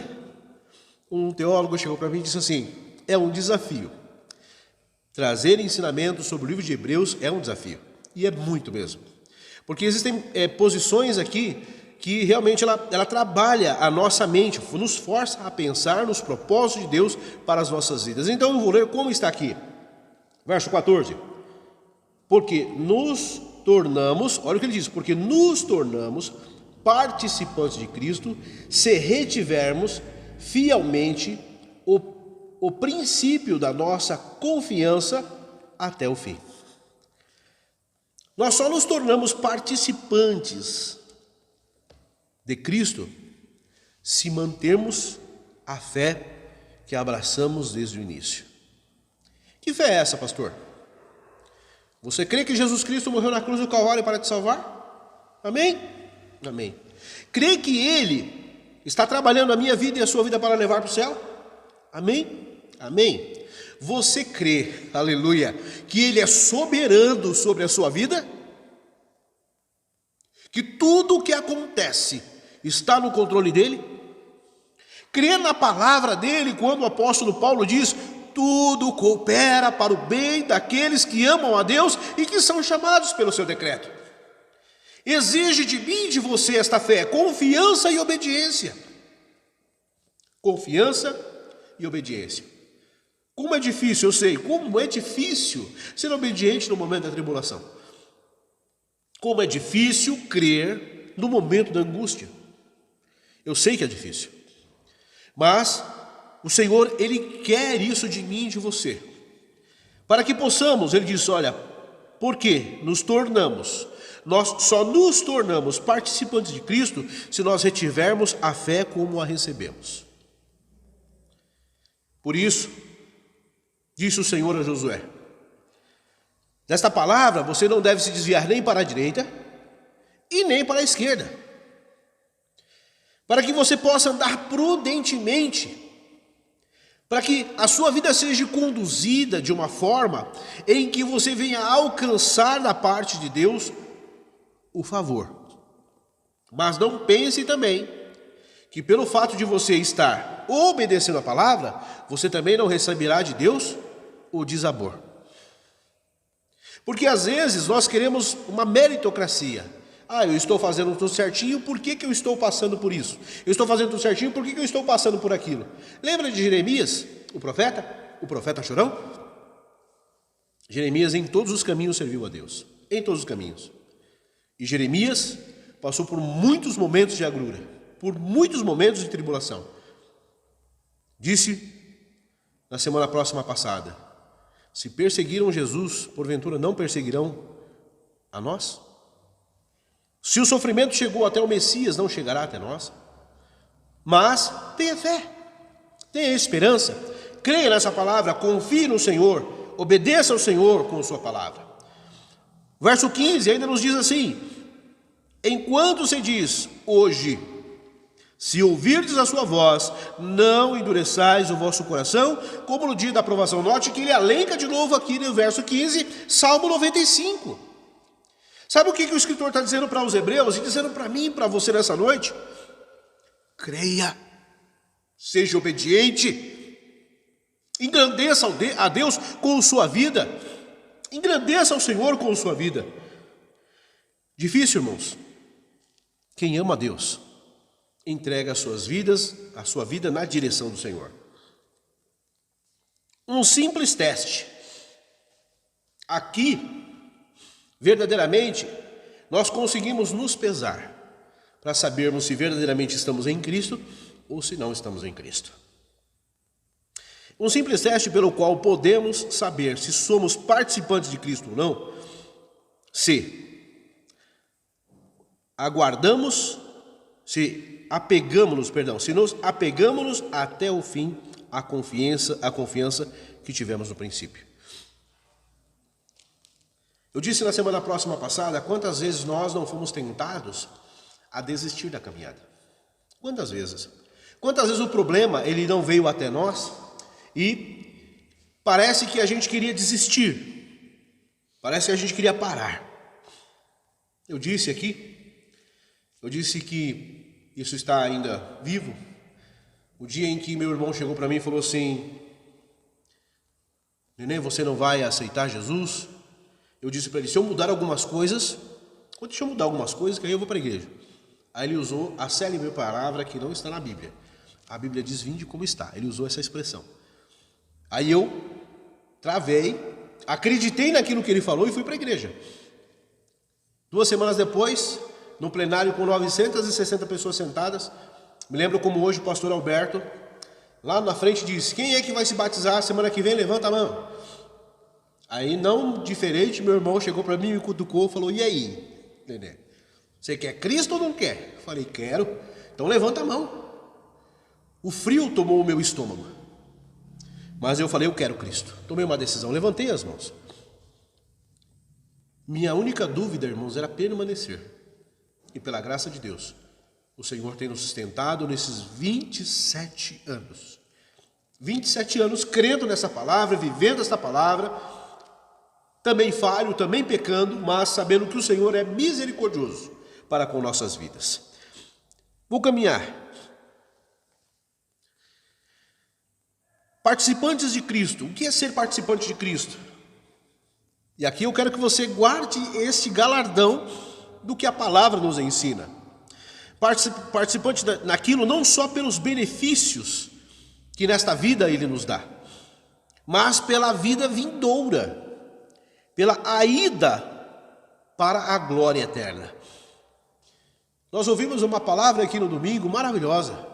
A: um teólogo chegou para mim e disse assim: é um desafio. Trazer ensinamentos sobre o livro de Hebreus é um desafio. E é muito mesmo. Porque existem posições aqui que realmente ela trabalha a nossa mente, nos força a pensar nos propósitos de Deus para as nossas vidas. Então eu vou ler como está aqui. Verso 14. Porque nos tornamos, olha o que ele diz, porque nos tornamos participantes de Cristo se retivermos fielmente o princípio da nossa confiança até o fim. Nós só nos tornamos participantes de Cristo se mantermos a fé que abraçamos desde o início. Que fé é essa, pastor? Você crê que Jesus Cristo morreu na cruz do Calvário para te salvar? Amém? Amém. Crê que Ele está trabalhando a minha vida e a sua vida para levar para o céu? Amém? Amém. Você crê, aleluia, que Ele é soberano sobre a sua vida? Que tudo o que acontece está no controle dEle? Crê na palavra dEle quando o apóstolo Paulo diz: tudo coopera para o bem daqueles que amam a Deus e que são chamados pelo seu decreto. Exige de mim e de você esta fé, confiança e obediência. Confiança e obediência. Como é difícil, eu sei, como é difícil ser obediente no momento da tribulação. Como é difícil crer no momento da angústia. Eu sei que é difícil. Mas o Senhor, Ele quer isso de mim e de você. Para que possamos, Ele diz, olha, porque nós só nos tornamos participantes de Cristo se nós retivermos a fé como a recebemos. Por isso, disse o Senhor a Josué, desta palavra você não deve se desviar nem para a direita e nem para a esquerda, para que você possa andar prudentemente, para que a sua vida seja conduzida de uma forma em que você venha alcançar da parte de Deus o favor. Mas não pense também que pelo fato de você estar obedecendo a palavra, você também não receberá de Deus o desabor. Porque às vezes nós queremos uma meritocracia. Eu estou fazendo tudo certinho, por que eu estou passando por isso? Eu estou fazendo tudo certinho, por que eu estou passando por aquilo? Lembra de Jeremias, o profeta chorão? Jeremias em todos os caminhos serviu a Deus, em todos os caminhos. E Jeremias passou por muitos momentos de agrura, por muitos momentos de tribulação. Disse na semana próxima passada, se perseguiram Jesus, porventura não perseguirão a nós? Se o sofrimento chegou até o Messias, não chegará até nós? Mas tenha fé, tenha esperança, creia nessa palavra, confie no Senhor, obedeça ao Senhor com sua palavra. Verso 15 ainda nos diz assim, enquanto se diz hoje, se ouvirdes a sua voz, não endureçais o vosso coração, como no dia da aprovação. Note que ele alenca de novo aqui no verso 15, Salmo 95. Sabe o que o escritor está dizendo para os hebreus e dizendo para mim e para você nessa noite? Creia, seja obediente, engrandeça a Deus com sua vida, engrandeça ao Senhor com sua vida. Difícil, irmãos. Quem ama a Deus, entrega a sua vida na direção do Senhor. Um simples teste. Aqui, verdadeiramente, nós conseguimos nos pesar para sabermos se verdadeiramente estamos em Cristo ou se não estamos em Cristo. Um simples teste pelo qual podemos saber se somos participantes de Cristo ou não, se nos apegamos até o fim à confiança que tivemos no princípio. Eu disse na semana próxima passada, quantas vezes nós não fomos tentados a desistir da caminhada? Quantas vezes? Quantas vezes o problema ele não veio até nós e parece que a gente queria desistir, parece que a gente queria parar. Eu disse que isso está ainda vivo. O dia em que meu irmão chegou para mim e falou assim, Nenê, você não vai aceitar Jesus? Eu disse para ele, se eu mudar algumas coisas, deixa eu mudar algumas coisas que aí eu vou para a igreja. Aí ele usou a célebre palavra que não está na Bíblia. A Bíblia diz, vinde como está. Ele usou essa expressão. Aí eu travei, acreditei naquilo que ele falou e fui para a igreja. 2 semanas depois, no plenário com 960 pessoas sentadas, me lembro como hoje o pastor Alberto, lá na frente disse, quem é que vai se batizar semana que vem? Levanta a mão. Aí, não diferente, meu irmão chegou para mim, me cutucou, falou, e aí, Nenê, você quer Cristo ou não quer? Eu falei, quero, então levanta a mão. O frio tomou o meu estômago, mas eu falei, eu quero Cristo. Tomei uma decisão, levantei as mãos. Minha única dúvida, irmãos, era permanecer. E pela graça de Deus, o Senhor tem nos sustentado nesses 27 anos. 27 anos crendo nessa palavra, vivendo essa palavra, também falho, também pecando, mas sabendo que o Senhor é misericordioso para com nossas vidas. Vou caminhar. Participantes de Cristo. O que é ser participante de Cristo? E aqui eu quero que você guarde esse galardão do que a palavra nos ensina. Participante naquilo não só pelos benefícios que nesta vida Ele nos dá, mas pela vida vindoura, pela a ida para a glória eterna. Nós ouvimos uma palavra aqui no domingo maravilhosa,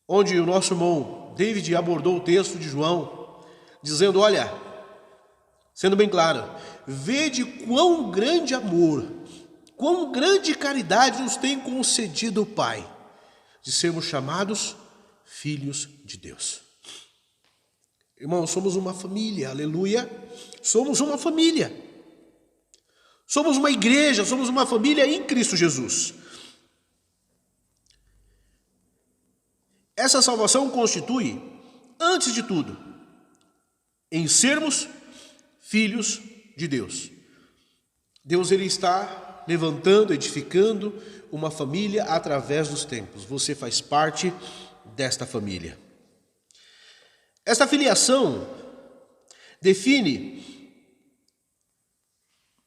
A: onde o nosso irmão David abordou o texto de João, dizendo, olha, sendo bem claro, vede quão grande amor, quão grande caridade nos tem concedido o Pai, de sermos chamados filhos de Deus. Irmãos, somos uma família, aleluia, somos uma família. Somos uma igreja, somos uma família em Cristo Jesus. Essa salvação constitui, antes de tudo, em sermos filhos de Deus. Deus ele está levantando, edificando uma família através dos tempos. Você faz parte desta família. Esta filiação define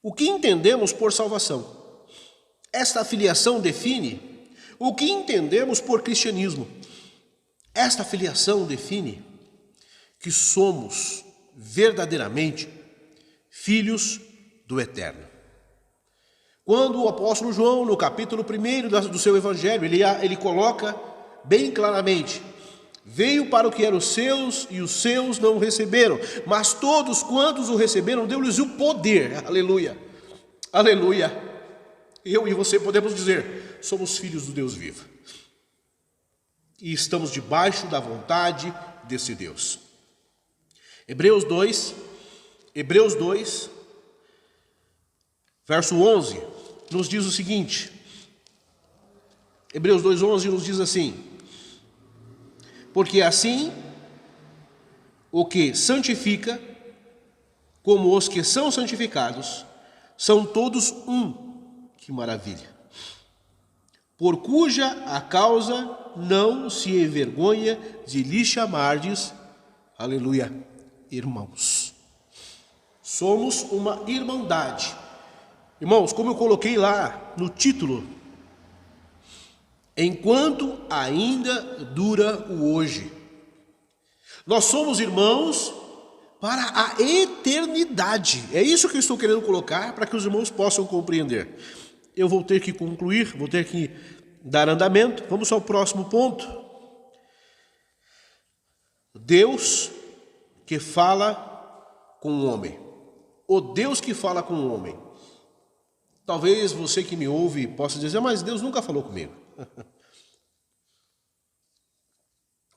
A: o que entendemos por salvação. Esta filiação define o que entendemos por cristianismo. Esta filiação define que somos verdadeiramente filhos do Eterno. Quando o apóstolo João, no capítulo 1 do seu evangelho, ele coloca bem claramente, veio para o que eram os seus e os seus não o receberam, mas todos quantos o receberam, deu-lhes o poder, aleluia, aleluia. Eu e você podemos dizer, somos filhos do Deus vivo. E estamos debaixo da vontade desse Deus. Hebreus 2, verso 11, nos diz o seguinte, Hebreus 2:11 nos diz assim, porque assim o que santifica, como os que são santificados, são todos um, que maravilha, por cuja a causa não se envergonha de lhe chamardes, aleluia, irmãos. Somos uma irmandade. Irmãos, como eu coloquei lá no título, enquanto ainda dura o hoje. Nós somos irmãos para a eternidade. É isso que eu estou querendo colocar para que os irmãos possam compreender. Eu vou ter que concluir, vou ter que dar andamento. Vamos ao próximo ponto. Deus que fala com o homem. O Deus que fala com o homem. Talvez você que me ouve possa dizer, mas Deus nunca falou comigo.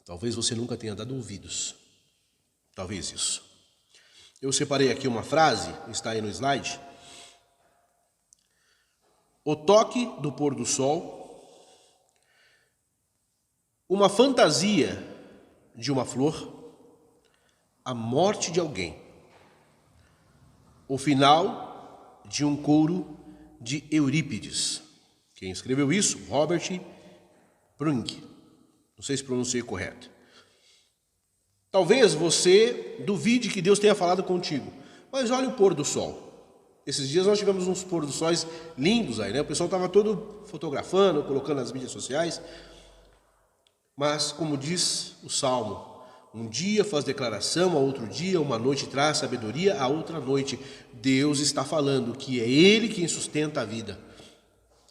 A: Talvez você nunca tenha dado ouvidos. Talvez isso. Eu separei aqui uma frase, está aí no slide. O toque do pôr do sol, uma fantasia de uma flor, a morte de alguém, o final de um coro de Eurípides. Quem escreveu isso? Robert Brunk. Não sei se pronunciei correto. Talvez você duvide que Deus tenha falado contigo, mas olha o pôr do sol. Esses dias nós tivemos uns pôr do sóis lindos aí, né? O pessoal estava todo fotografando, colocando nas mídias sociais. Mas, como diz o Salmo, um dia faz declaração, a outro dia, uma noite traz sabedoria, a outra noite. Deus está falando que é Ele quem sustenta a vida.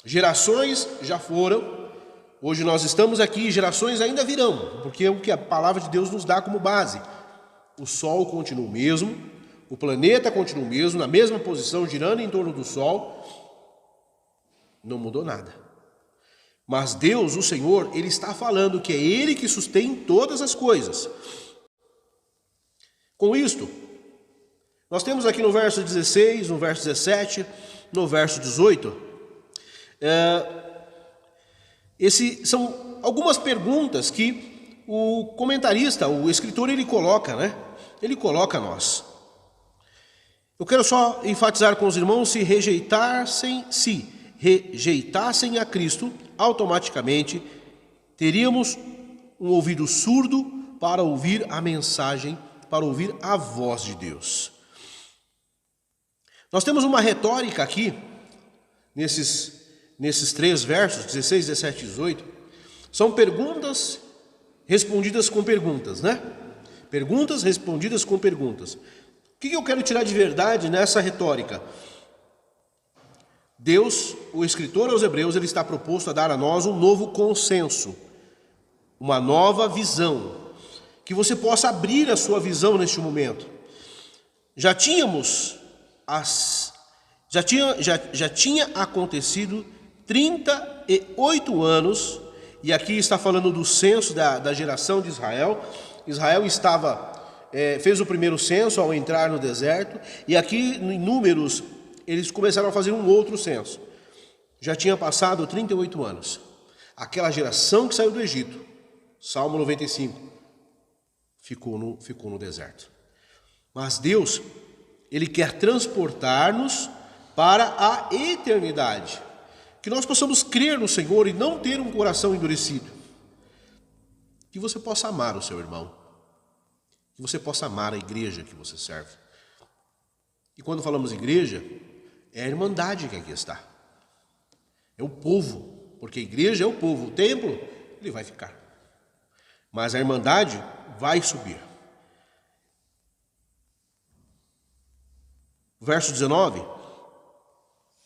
A: Gerações já foram, hoje nós estamos aqui, gerações ainda virão, porque é o que a palavra de Deus nos dá como base. O sol continua o mesmo, o planeta continua o mesmo, na mesma posição, girando em torno do sol, não mudou nada. Mas Deus, o Senhor, Ele está falando que é Ele que sustém todas as coisas. Com isto, nós temos aqui no verso 16, no verso 17, no verso 18, São algumas perguntas que o comentarista, o escritor, ele coloca, né? Ele coloca a nós. Eu quero só enfatizar com os irmãos: se rejeitassem a Cristo, automaticamente teríamos um ouvido surdo para ouvir a mensagem, para ouvir a voz de Deus. Nós temos uma retórica aqui, nesses 3 versos, 16, 17 e 18, são perguntas respondidas com perguntas, né? Perguntas respondidas com perguntas. O que eu quero tirar de verdade nessa retórica? Deus, o escritor aos Hebreus, ele está proposto a dar a nós um novo consenso, uma nova visão, que você possa abrir a sua visão neste momento. Já tinha acontecido 38 anos, e aqui está falando do censo da geração de Israel. Israel fez o primeiro censo ao entrar no deserto, e aqui em Números eles começaram a fazer um outro censo. Já tinha passado 38 anos. Aquela geração que saiu do Egito, Salmo 95, ficou no deserto. Mas Deus, Ele quer transportar-nos para a eternidade. Que nós possamos crer no Senhor e não ter um coração endurecido. Que você possa amar o seu irmão. Que você possa amar a igreja que você serve. E quando falamos igreja, é a irmandade que aqui está. É o povo, porque a igreja é o povo. O templo, ele vai ficar. Mas a irmandade vai subir. Verso 19,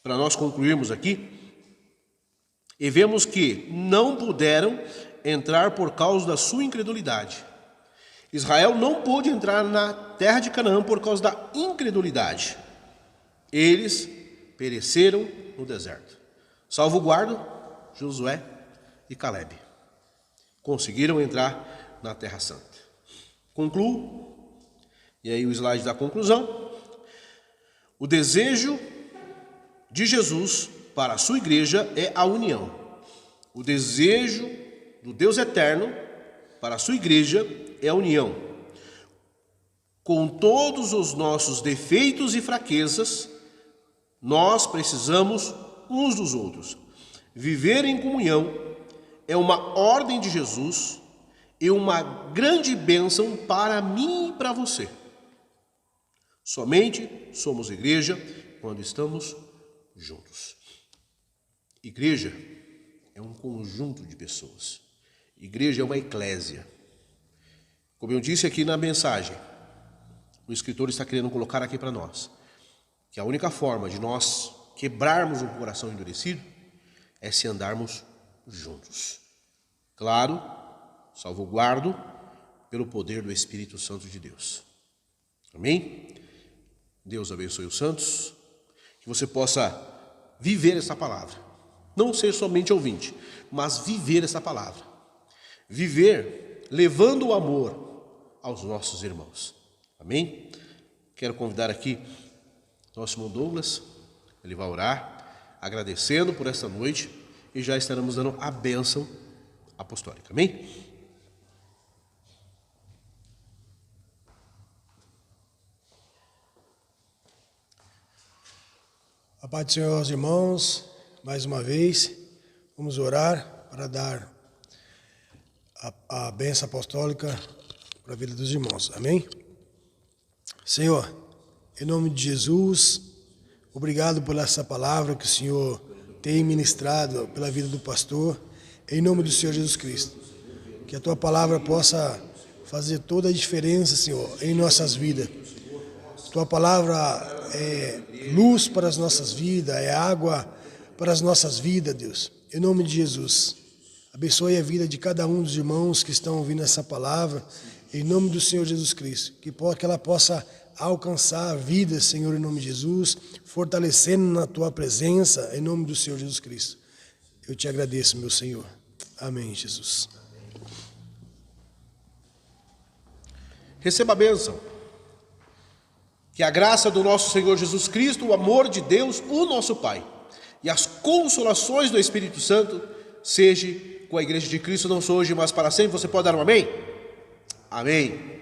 A: para nós concluirmos aqui, e vemos que não puderam entrar por causa da sua incredulidade. Israel não pôde entrar na terra de Canaã por causa da incredulidade. Eles pereceram no deserto. Salvo-guarda, Josué e Calebe conseguiram entrar na Terra Santa. Concluo, e aí o slide da conclusão. O desejo de Jesus para a sua igreja é a união. O desejo do Deus eterno para a sua igreja é a união. Com todos os nossos defeitos e fraquezas, nós precisamos uns dos outros. Viver em comunhão é uma ordem de Jesus e uma grande bênção para mim e para você. Somente somos igreja quando estamos juntos. Igreja é um conjunto de pessoas. Igreja é uma eclésia. Como eu disse aqui na mensagem, o escritor está querendo colocar aqui para nós que a única forma de nós quebrarmos um coração endurecido é se andarmos juntos. Claro, salvaguardo pelo poder do Espírito Santo de Deus. Amém? Deus abençoe os santos, que você possa viver essa palavra. Não ser somente ouvinte, mas viver essa palavra. Viver levando o amor aos nossos irmãos. Amém? Quero convidar aqui nosso irmão Douglas, ele vai orar, agradecendo por esta noite, e já estaremos dando a bênção apostólica. Amém?
C: A paz do Senhor aos irmãos, mais uma vez, vamos orar para dar a bênção apostólica para a vida dos irmãos. Amém? Senhor, em nome de Jesus, obrigado por essa palavra que o Senhor tem ministrado pela vida do pastor, em nome do Senhor Jesus Cristo. Que a tua palavra possa fazer toda a diferença, Senhor, em nossas vidas. Tua palavra é luz para as nossas vidas, é água para as nossas vidas, Deus. Em nome de Jesus, abençoe a vida de cada um dos irmãos que estão ouvindo essa palavra, em nome do Senhor Jesus Cristo. Que ela possa alcançar vidas, Senhor, em nome de Jesus, fortalecendo na tua presença, em nome do Senhor Jesus Cristo. Eu te agradeço, meu Senhor. Amém, Jesus.
A: Receba a bênção. Que a graça do nosso Senhor Jesus Cristo, o amor de Deus, o nosso Pai, e as consolações do Espírito Santo seja com a Igreja de Cristo, não só hoje, mas para sempre. Você pode dar um amém? Amém.